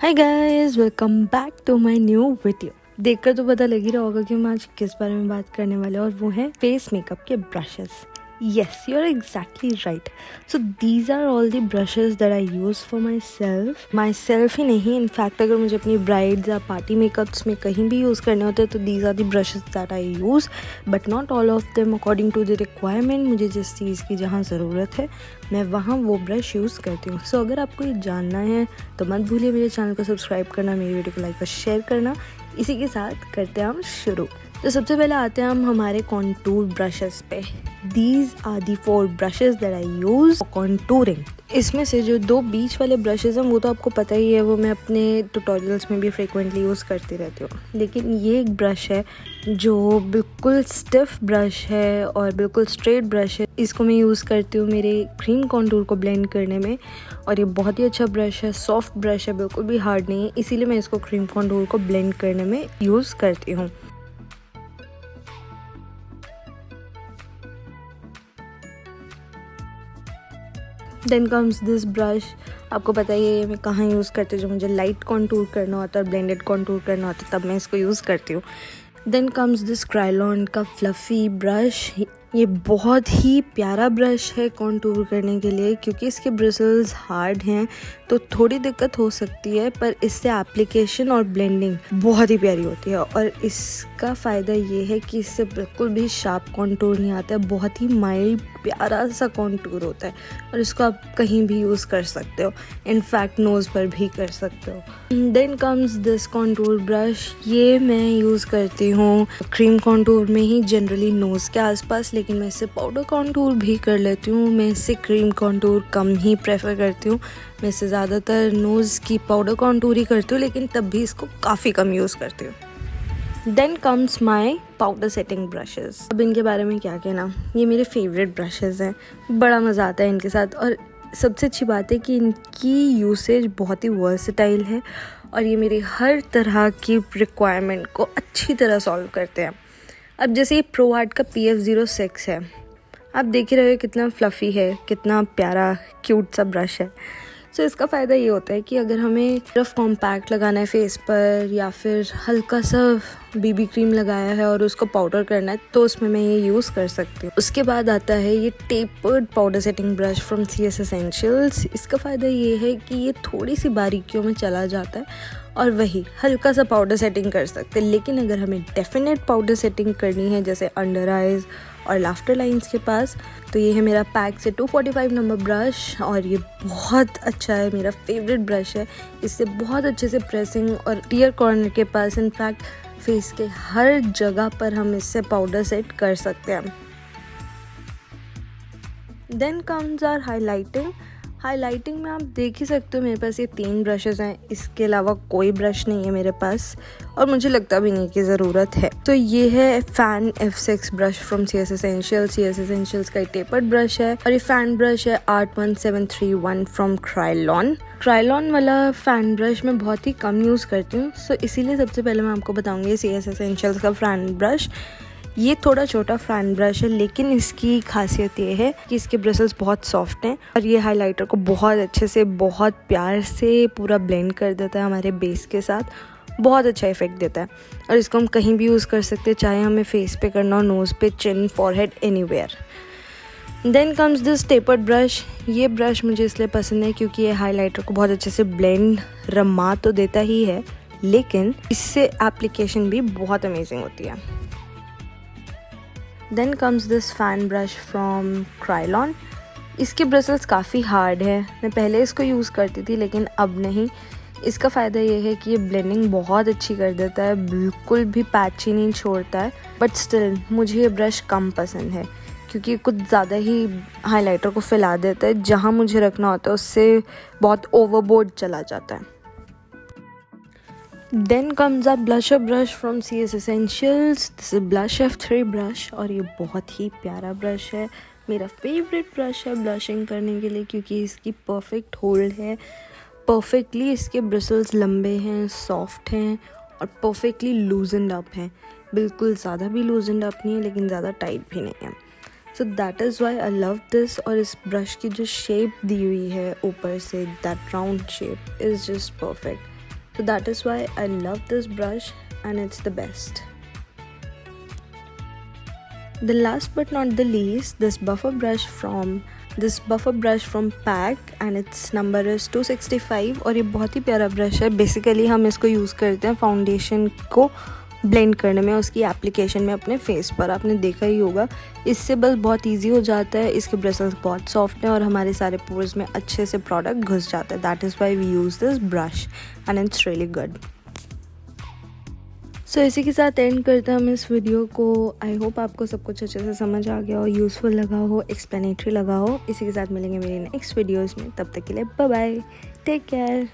Hi guys, welcome back to my new video. देखकर तो पता लग ही रहा होगा कि हम आज किस बारे में बात करने वाले हैं, और वो है फेस मेकअप के brushes. Yes, you are exactly right. So these are all the brushes that I use for my self ही नहीं, इनफैक्ट अगर मुझे अपनी ब्राइड्स या पार्टी मेकअप्स में कहीं भी यूज़ करने होते हैं तो these are the brushes that I use, but not all of them according to the requirement. मुझे जिस चीज़ की जहाँ ज़रूरत है मैं वहाँ वो ब्रश यूज़ करती हूँ। सो अगर आपको ये जानना है तो मत भूलिए मेरे चैनल को सब्सक्राइब करना, मेरी वीडियो को लाइक और शेयर करना। इसी के साथ करते हैं हम शुरू। तो सबसे पहले आते हैं हम हमारे कॉन्टूर ब्रशेस पे। These are the 4 brushes that I use for contouring. इसमें से जो 2 बीच वाले ब्रशेस हैं वो तो आपको पता ही है, वो मैं अपने ट्यूटोरियल्स में भी फ्रिक्वेंटली यूज़ करती रहती हूँ। लेकिन ये एक ब्रश है जो बिल्कुल स्टिफ ब्रश है और बिल्कुल स्ट्रेट ब्रश है। इसको मैं यूज़ करती हूँ मेरे क्रीम कॉन्टूर को ब्लेंड करने में, और ये बहुत ही अच्छा ब्रश है, सॉफ्ट ब्रश है, बिल्कुल भी हार्ड नहीं है, इसीलिए मैं इसको क्रीम कॉन्टूर को ब्लेंड करने में यूज़ करती हूँ। Then comes this brush. आपको पता ही है मैं कहाँ यूज़ करती हूँ, जो मुझे लाइट कॉन्टूर करना होता है और ब्लेंडेड कॉन्टूर करना होता है तब मैं इसको यूज़ करती हूँ। देन कम्स दिस क्रायोन का फ्लफ़ी ब्रश। ये बहुत ही प्यारा ब्रश है कॉन्टूर करने के लिए, क्योंकि इसके ब्रिसल्स हार्ड हैं तो थोड़ी दिक्कत हो सकती है, पर इससे एप्लीकेशन और ब्लेंडिंग बहुत ही प्यारी होती है। और इसका फ़ायदा ये है कि इससे बिल्कुल भी शार्प कॉन्टूर नहीं आता है, बहुत ही माइल्ड प्यारा सा कॉन्टूर होता है, और इसको आप कहीं भी यूज़ कर सकते हो, इनफैक्ट नोज़ पर भी कर सकते हो। Then comes this contour brush. ये मैं यूज़ करती हूँ क्रीम कॉन्टूर में ही, जनरली नोज़ के आसपास, लेकिन मैं इससे पाउडर कॉन्टूर भी कर लेती हूँ। मैं इससे क्रीम कॉन्टूर कम ही प्रेफर करती हूँ, मैं इससे ज़्यादातर नोज़ की पाउडर कॉन्टूर ही करती हूँ, लेकिन तब भी इसको काफ़ी कम यूज़ करती हूँ। Then comes my powder setting brushes. अब इनके बारे में क्या कहना, ये मेरे फेवरेट ब्रशेस हैं, बड़ा मज़ा आता है इनके साथ। और सबसे अच्छी बात है कि इनकी यूसेज बहुत ही वर्सेटाइल है और ये मेरी हर तरह की रिक्वायरमेंट को अच्छी तरह सॉल्व करते हैं। अब जैसे ये प्रो आर्ट का PF06 है, आप देख ही रहे हो कितना फ्लफ़ी है, कितना प्यारा क्यूट सा ब्रश है। सो इसका फ़ायदा ये होता है कि अगर हमें सिर्फ कॉम्पैक्ट लगाना है फेस पर, या फिर हल्का सा BB क्रीम लगाया है और उसको पाउडर करना है, तो उसमें मैं ये यूज़ कर सकती हूँ। उसके बाद आता है ये tapered powder setting brush from CS essentials. इसका फ़ायदा ये है कि ये थोड़ी सी बारीकियों में चला जाता है और वही हल्का सा पाउडर सेटिंग कर सकते हैं। लेकिन अगर हमें डेफिनेट पाउडर सेटिंग करनी है, जैसे अंडर आइज़ और लाफ्टर लाइंस के पास, तो ये है मेरा पैक से 245 नंबर ब्रश, और ये बहुत अच्छा है, मेरा फेवरेट ब्रश है। इससे बहुत अच्छे से प्रेसिंग और टीयर कॉर्नर के पास, इनफैक्ट फेस के हर जगह पर हम इससे पाउडर सेट कर सकते हैं। देन कम्स आर हाईलाइटिंग में आप देख ही सकते हो मेरे पास ये 3 ब्रशेस हैं, इसके अलावा कोई ब्रश नहीं है मेरे पास, और मुझे लगता भी नहीं कि ज़रूरत है। तो ये है fan F6 brush from CS essentials का टेपर्ड ब्रश है, और ये फैन ब्रश है Art 1731 फ्रॉम क्रायलॉन वाला फैन ब्रश मैं बहुत ही कम यूज़ करती हूँ। सो इसीलिए सबसे पहले मैं आपको बताऊँगी CS एसेंशियल्स का फैन ब्रश। ये थोड़ा छोटा फैन ब्रश है, लेकिन इसकी खासियत ये है कि इसके ब्रिसल्स बहुत सॉफ्ट हैं और ये हाइलाइटर को बहुत अच्छे से, बहुत प्यार से पूरा ब्लेंड कर देता है हमारे बेस के साथ, बहुत अच्छा इफेक्ट देता है। और इसको हम कहीं भी यूज़ कर सकते हैं, चाहे हमें फेस पे करना हो, नोज़ पे, chin, forehead, anywhere. Then comes this tapered brush. ये ब्रश मुझे इसलिए पसंद है क्योंकि ये हाइलाइटर को बहुत अच्छे से ब्लेंड, रमा तो देता ही है, लेकिन इससे एप्लीकेशन भी बहुत अमेजिंग होती है। Then comes this fan brush from Kryolan. इसके ब्रिसल्स काफ़ी हार्ड है, मैं पहले इसको यूज़ करती थी लेकिन अब नहीं। इसका फ़ायदा ये है कि ये ब्लेंडिंग बहुत अच्छी कर देता है, बिल्कुल भी पैची नहीं छोड़ता है, बट स्टिल मुझे ये ब्रश कम पसंद है क्योंकि कुछ ज़्यादा ही हाइलाइटर को फैला देता है, जहाँ मुझे रखना होता है उससे बहुत ओवरबोर्ड चला जाता है। Then comes a blusher brush from CS essentials. This is blush F3 brush, और ये बहुत ही प्यारा ब्रश है, मेरा फेवरेट ब्रश है ब्लशिंग करने के लिए, क्योंकि इसकी परफेक्ट होल्ड है, परफेक्टली इसके ब्रिसल्स लंबे हैं, सॉफ्ट हैं और परफेक्टली लूजनड अप हैं, बिल्कुल ज़्यादा भी लूजनड अप नहीं है लेकिन ज़्यादा टाइट भी नहीं है। So that is Y I love this. और इस ब्रश की जो शेप दी हुई है ऊपर से, that round shape is just perfect. So that is why I love this brush and it's the best. The last but not the least, this buffer brush from pack and it's number is 265 और ये बहुत ही प्यारा brush है. Basically हम इसको use करते हैं foundation को ब्लेंड करने में, उसकी एप्लीकेशन में अपने फेस पर. आपने देखा ही होगा, इससे बस बहुत इजी हो जाता है. इसके ब्रशेस बहुत सॉफ्ट हैं और हमारे सारे पोर्स में अच्छे से प्रोडक्ट घुस जाता है. That is why we use this brush and it's really good. So इसी के साथ एंड करते हैं हम इस वीडियो को. आई होप आपको सब कुछ अच्छे से समझ आ गया हो, यूज़फुल लगा हो, एक्सप्लेनेटरी लगा हो. इसी के साथ मिलेंगे मेरे नेक्स्ट वीडियोज़ में. तब तक के लिए बाय बाय, टेक केयर.